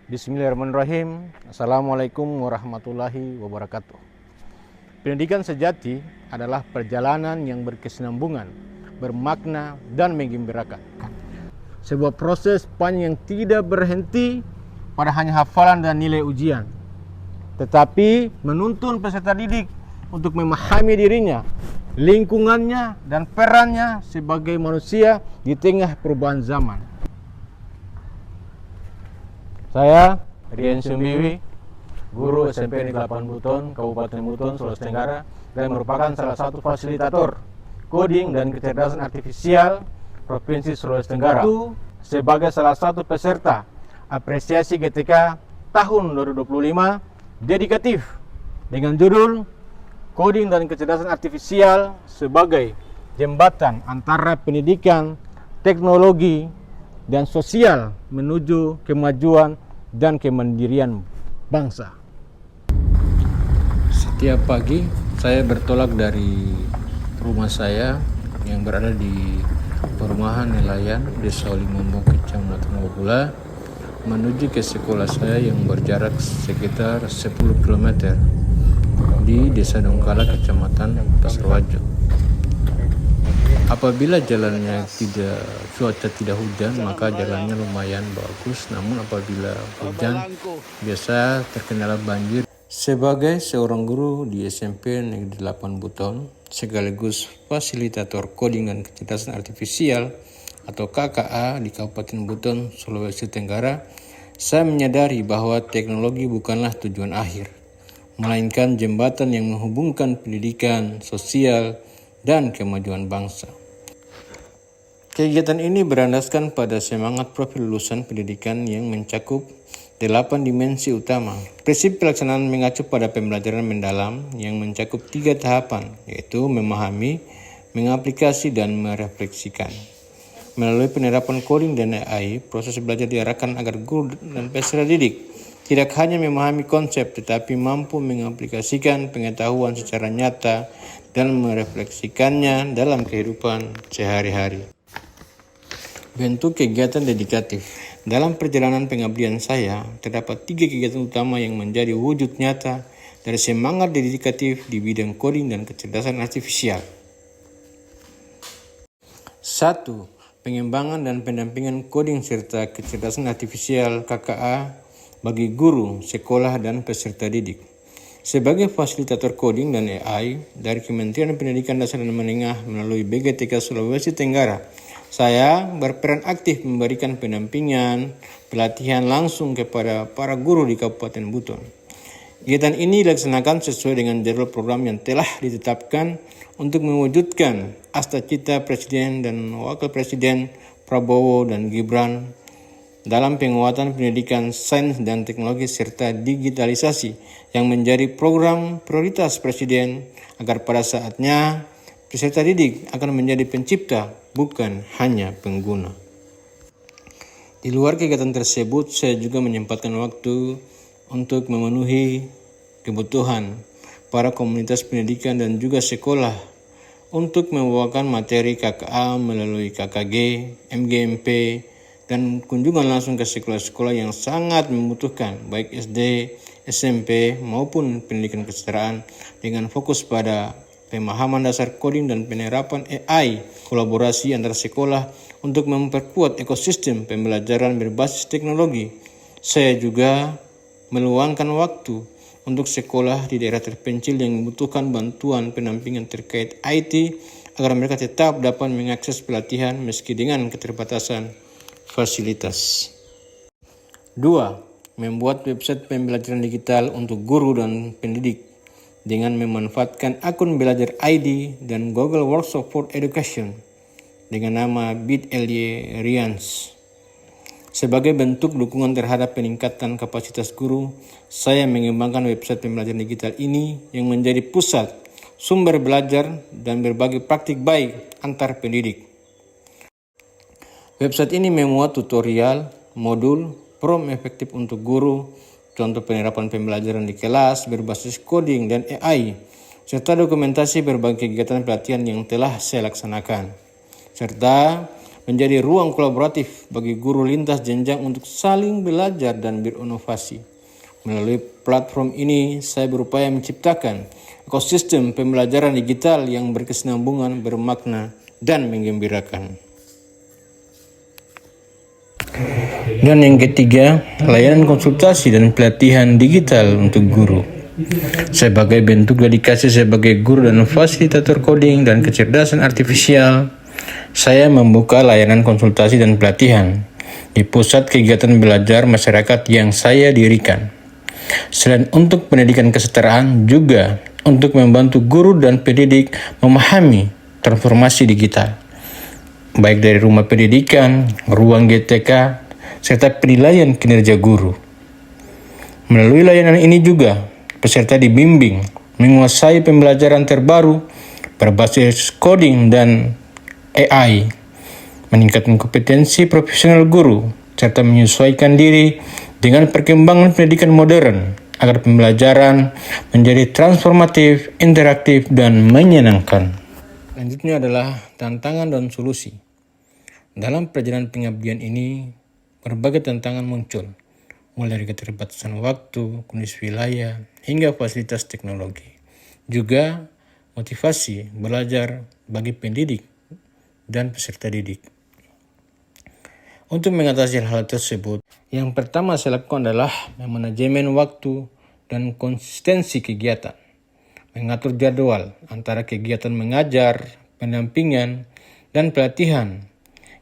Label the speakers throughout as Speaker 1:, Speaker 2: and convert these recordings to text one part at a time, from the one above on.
Speaker 1: Bismillahirrahmanirrahim. Assalamualaikum warahmatullahi wabarakatuh. Pendidikan sejati adalah perjalanan yang berkesinambungan, bermakna, dan menggembirakan. Sebuah proses panjang yang tidak berhenti pada hanya hafalan dan nilai ujian, tetapi menuntun peserta didik untuk memahami dirinya, lingkungannya, dan perannya sebagai manusia di tengah perubahan zaman. Saya Rian Sumbiwi, guru SMP Negeri 8 Buton, Kabupaten Buton, Sulawesi Tenggara, dan merupakan salah satu fasilitator coding dan kecerdasan artifisial Provinsi Sulawesi Tenggara. Itu sebagai salah satu peserta apresiasi GTK tahun 2025 dedikatif dengan judul Coding dan Kecerdasan Artifisial sebagai jembatan antara pendidikan, teknologi, dan sosial menuju kemajuan dan kemandirian bangsa. Setiap pagi saya bertolak dari rumah saya yang berada di perumahan nelayan Desa Olimombo, Kecamatan Wabula, menuju ke sekolah saya yang berjarak sekitar 10 km di Desa Dongkala, Kecamatan Pasarwajo. Apabila jalannya cuaca tidak hujan, maka jalannya lumayan bagus. Namun apabila hujan, biasa terkendala banjir. Sebagai seorang guru di SMP Negeri 8 Buton, sekaligus fasilitator coding dan kecerdasan artifisial atau KKA di Kabupaten Buton, Sulawesi Tenggara, saya menyadari bahwa teknologi bukanlah tujuan akhir, melainkan jembatan yang menghubungkan pendidikan, sosial, dan kemajuan bangsa. Kegiatan ini berlandaskan pada semangat profil lulusan pendidikan yang mencakup 8 dimensi utama. Prinsip pelaksanaan mengacu pada pembelajaran mendalam yang mencakup 3 tahapan, yaitu memahami, mengaplikasi, dan merefleksikan. Melalui penerapan coding dan AI, proses belajar diarahkan agar guru dan peserta didik tidak hanya memahami konsep, tetapi mampu mengaplikasikan pengetahuan secara nyata dan merefleksikannya dalam kehidupan sehari-hari. Bentuk kegiatan dedikatif. Dalam perjalanan pengabdian saya, terdapat 3 kegiatan utama yang menjadi wujud nyata dari semangat dedikatif di bidang coding dan kecerdasan artifisial. 1. Pengembangan dan pendampingan coding serta kecerdasan artifisial KKA bagi guru, sekolah, dan peserta didik. Sebagai fasilitator coding dan AI dari Kementerian Pendidikan Dasar dan Menengah melalui BGTK Sulawesi Tenggara, saya berperan aktif memberikan pendampingan, pelatihan langsung kepada para guru di Kabupaten Buton. Kegiatan ini dilaksanakan sesuai dengan jadwal program yang telah ditetapkan untuk mewujudkan cita-cita Presiden dan Wakil Presiden Prabowo dan Gibran dalam penguatan pendidikan, sains dan teknologi serta digitalisasi yang menjadi program prioritas Presiden agar pada saatnya peserta didik akan menjadi pencipta, bukan hanya pengguna. Di luar kegiatan tersebut, saya juga menyempatkan waktu untuk memenuhi kebutuhan para komunitas pendidikan dan juga sekolah untuk membawakan materi KKA melalui KKG, MGMP, dan kunjungan langsung ke sekolah-sekolah yang sangat membutuhkan, baik SD, SMP, maupun pendidikan kesetaraan dengan fokus pada pemahaman dasar coding dan penerapan AI, kolaborasi antar sekolah untuk memperkuat ekosistem pembelajaran berbasis teknologi. Saya juga meluangkan waktu untuk sekolah di daerah terpencil yang membutuhkan bantuan pendampingan terkait IT agar mereka tetap dapat mengakses pelatihan meski dengan keterbatasan fasilitas. 2. Membuat website pembelajaran digital untuk guru dan pendidik dengan memanfaatkan akun belajar ID dan Google Workshop for Education dengan nama bit.ly Rians. Sebagai bentuk dukungan terhadap peningkatan kapasitas guru, saya mengembangkan website pembelajaran digital ini yang menjadi pusat sumber belajar dan berbagi praktik baik antar pendidik. Website ini memuat tutorial, modul, prompt efektif untuk guru, contoh penerapan pembelajaran di kelas berbasis coding dan AI, serta dokumentasi berbagai kegiatan pelatihan yang telah saya laksanakan, serta menjadi ruang kolaboratif bagi guru lintas jenjang untuk saling belajar dan berinovasi. Melalui platform ini, saya berupaya menciptakan ekosistem pembelajaran digital yang berkesinambungan, bermakna, dan menggembirakan. Dan yang ketiga, layanan konsultasi dan pelatihan digital untuk guru. Sebagai bentuk dedikasi sebagai guru dan fasilitator coding dan kecerdasan artifisial, saya membuka layanan konsultasi dan pelatihan di pusat kegiatan belajar masyarakat yang saya dirikan. Selain untuk pendidikan kesetaraan, juga untuk membantu guru dan pendidik memahami transformasi digital, baik dari rumah pendidikan, ruang GTK, serta penilaian kinerja guru. Melalui layanan ini juga, peserta dibimbing menguasai pembelajaran terbaru berbasis coding dan AI, meningkatkan kompetensi profesional guru, serta menyesuaikan diri dengan perkembangan pendidikan modern agar pembelajaran menjadi transformatif, interaktif, dan menyenangkan. Selanjutnya adalah tantangan dan solusi. Dalam perjalanan pengabdian ini, berbagai tantangan muncul, mulai dari keterbatasan waktu, kondisi wilayah, hingga fasilitas teknologi. Juga motivasi belajar bagi pendidik dan peserta didik. Untuk mengatasi hal tersebut, yang pertama saya lakukan adalah manajemen waktu dan konsistensi kegiatan. Mengatur jadwal antara kegiatan mengajar, pendampingan, dan pelatihan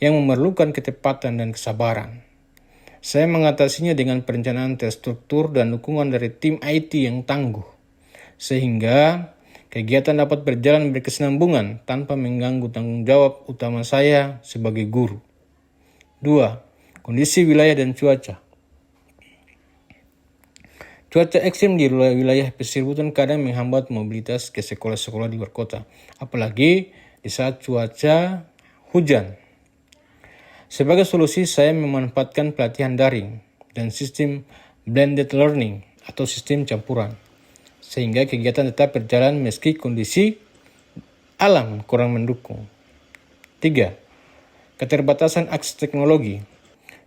Speaker 1: yang memerlukan ketepatan dan kesabaran. Saya mengatasinya dengan perencanaan terstruktur dan dukungan dari tim IT yang tangguh, sehingga kegiatan dapat berjalan berkesinambungan tanpa mengganggu tanggung jawab utama saya sebagai guru. 2. Kondisi wilayah dan cuaca. Cuaca ekstrim di wilayah pesisir hutan kadang menghambat mobilitas ke sekolah-sekolah di luar kota, apalagi di saat cuaca hujan. Sebagai solusi, saya memanfaatkan pelatihan daring dan sistem blended learning atau sistem campuran, sehingga kegiatan tetap berjalan meski kondisi alam kurang mendukung. 3. Keterbatasan akses teknologi.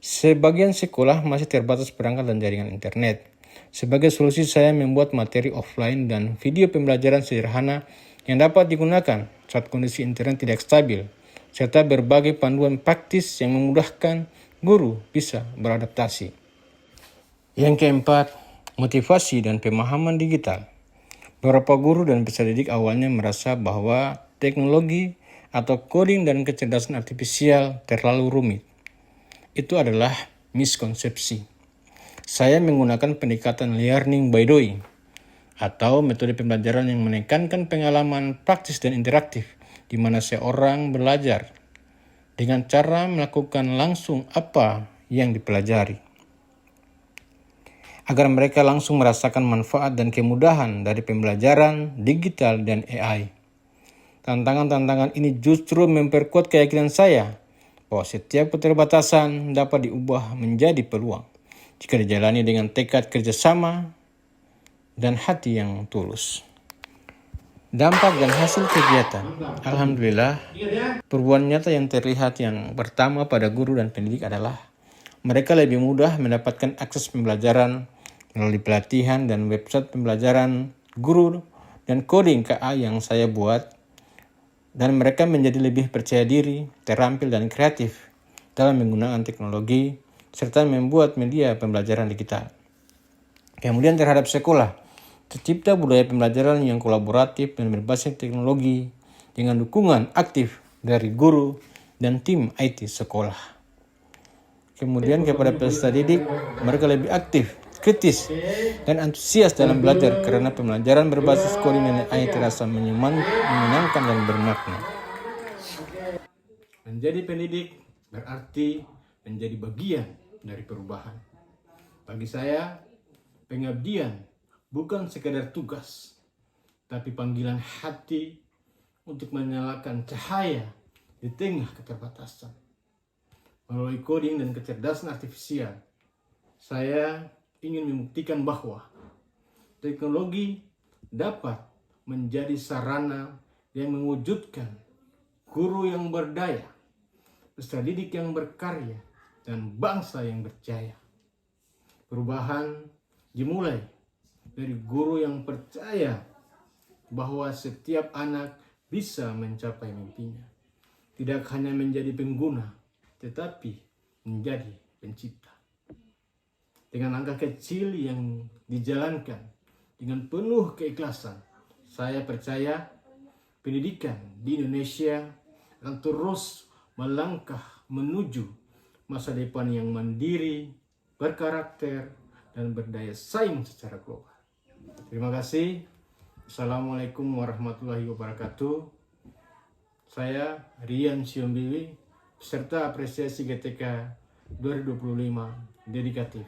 Speaker 1: Sebagian sekolah masih terbatas perangkat dan jaringan internet. Sebagai solusi, saya membuat materi offline dan video pembelajaran sederhana yang dapat digunakan saat kondisi internet tidak stabil, serta berbagai panduan praktis yang memudahkan guru bisa beradaptasi. Yang keempat, motivasi dan pemahaman digital. Beberapa guru dan peserta didik awalnya merasa bahwa teknologi atau coding dan kecerdasan artifisial terlalu rumit. Itu adalah miskonsepsi. Saya menggunakan pendekatan learning by doing atau metode pembelajaran yang menekankan pengalaman praktis dan interaktif, di mana seorang belajar dengan cara melakukan langsung apa yang dipelajari, agar mereka langsung merasakan manfaat dan kemudahan dari pembelajaran digital dan AI. Tantangan-tantangan ini justru memperkuat keyakinan saya bahwa setiap keterbatasan dapat diubah menjadi peluang jika dijalani dengan tekad kerjasama dan hati yang tulus. Dampak dan hasil kegiatan. Alhamdulillah, perubahan nyata yang terlihat yang pertama pada guru dan pendidik adalah mereka lebih mudah mendapatkan akses pembelajaran melalui pelatihan dan website pembelajaran guru dan coding KA yang saya buat, dan mereka menjadi lebih percaya diri, terampil, dan kreatif dalam menggunakan teknologi serta membuat media pembelajaran digital. Kemudian terhadap sekolah, tercipta budaya pembelajaran yang kolaboratif dan berbasis teknologi dengan dukungan aktif dari guru dan tim IT sekolah. Kemudian kepada peserta didik, mereka lebih aktif, kritis, dan antusias dalam belajar karena pembelajaran berbasis coding dan AI terasa menyenangkan dan bermakna. Menjadi pendidik berarti menjadi bagian dari perubahan. Bagi saya, pengabdian bukan sekadar tugas, tapi panggilan hati untuk menyalakan cahaya di tengah keterbatasan. Melalui coding dan kecerdasan artifisial, saya ingin membuktikan bahwa teknologi dapat menjadi sarana yang mewujudkan guru yang berdaya, peserta didik yang berkarya, dan bangsa yang berjaya. Perubahan dimulai dari guru yang percaya bahwa setiap anak bisa mencapai mimpinya. Tidak hanya menjadi pengguna, tetapi menjadi pencipta. Dengan langkah kecil yang dijalankan dengan penuh keikhlasan, saya percaya pendidikan di Indonesia akan terus melangkah menuju masa depan yang mandiri, berkarakter, dan berdaya saing secara global. Terima kasih. Assalamualaikum warahmatullahi wabarakatuh. Saya Rian Siombiwi, peserta apresiasi GTK 2025 dedikatif.